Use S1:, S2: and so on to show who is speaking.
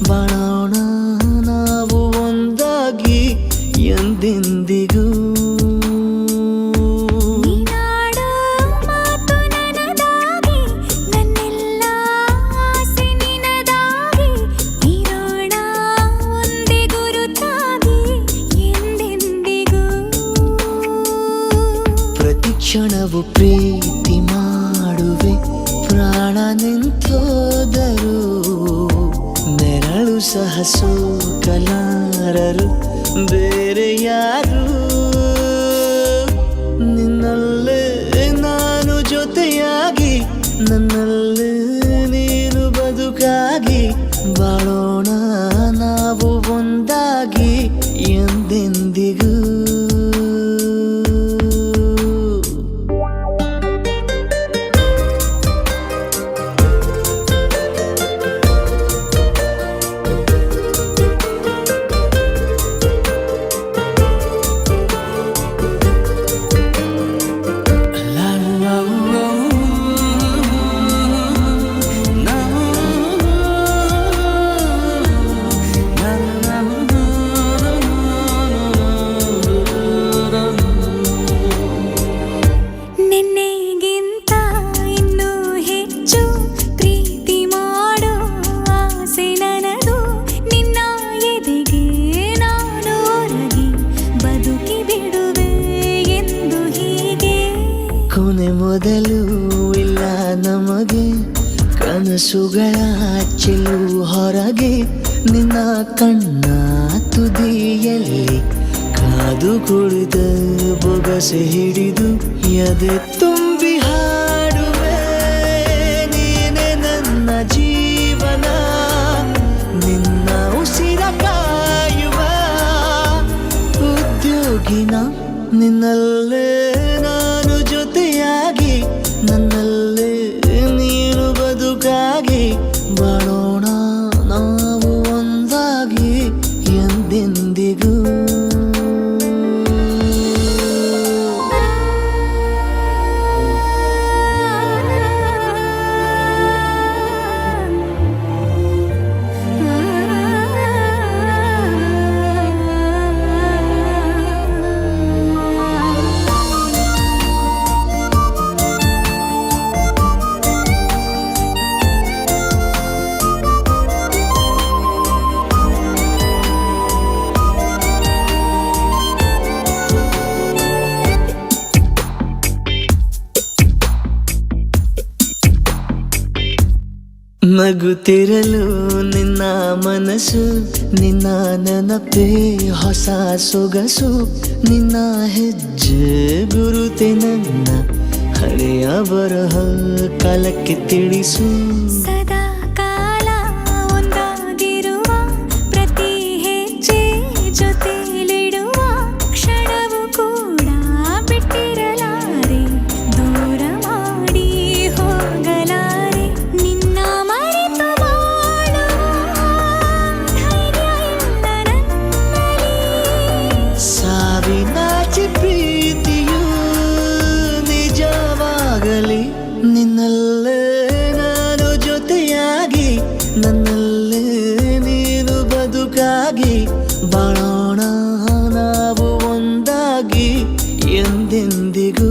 S1: ಬಾಳೋಣ ನಾವು ಒಂದಾಗಿ ಎಂದೆಂದಿಗೂ. ಕ್ಷಣವು ಪ್ರೀತಿ ಮಾಡುವೆ ಪ್ರಾಣ ನಿಂತೋದರು ನೆರಳು ಸಹ ಸೋಕಲಾರರು ಬೇರೆ ಯಾರು. ನಿನ್ನಲ್ಲೇ ನಾನು ಜೊತೆಯಾಗಿ ನನ್ನಲ್ಲೇ ನೀನು ಬದುಕಾಗಿ ಬಾಳೋಣ ನಾವು ಒಂದಾಗಿ ಎಂದೆಂದಿಗೂ. ಕೊನೆ ಮೊದಲು ಇಲ್ಲ ನಮಗೆ ಕನಸುಗಳ ಚೆಲು ಹೊರಗೆ ನಿನ್ನ ಕಣ್ಣ ತುದಿಯಲ್ಲಿ ಕಾದು ಕುಳಿತ ಬೊಗಸೆ ಹಿಡಿದು ಎದೆ ತುಂಬಿ ಹಾಡುವೆ ನೀನೆ ನನ್ನ ಜೀವನ ನಿನ್ನ ಉಸಿರ ಕಾಯುವ ಉದ್ಯೋಗಿನ ನಿನ್ನಲ್ಲೇ ನಾನು ಜೊತೆಯಾಗಿ ನನ್ನಲ್ಲೇ ನೀನು ಬದುಕಾಗಿ ಬಾಳೋಣ ನಾವು ಒಂದಾಗಿ ಎಂದೆಂದಿಗೂ. ನಗುತ್ತಿರಲು ನಿನ್ನ ಮನಸ್ಸು ನಿನ್ನ ನೆನಪೇ ಹೊಸ ಸೊಗಸು ನಿನ್ನ ಹೆಜ್ಜೆ ಗುರುತೆ ನನ್ನ ಹಳೆಯ ಬರಹ ಕಾಲಕ್ಕೆ ತಿಳಿಸು.
S2: ಸದಾ ಕಾಲ ಒಂದಾಗಿರುವ ಪ್ರತಿ ಹೆಜ್ಜೆ ಜೊತೆಲಿಡುವ ಕ್ಷಣವು ಕೂಡ ಬಿಟ್ಟಿರಲಾರೆ ದೂರ ಮಾಡಿ ಹೋಗಲಾರೆ ನಿನ್ನ ಮರೆತು ಬಾಳುವ ಧೈರ್ಯ ಇಲ್ಲ ನನ್ನಲ್ಲಿ.
S1: ಸಾವಿನಾಚೆ ಪ್ರೀತಿಯು ನಿಜವಾಗಲಿ ನಿನ್ನಲ್ಲೇ ನಾನು ಜೊತೆಯಾಗಿ ನನ್ನಲ್ಲೇ ನೀನು ಬದುಕಾಗಿ ಬಾಳೋಣ ನಾವು ಒಂದಾಗಿ ಎಂದೆಂದಿಗೂ.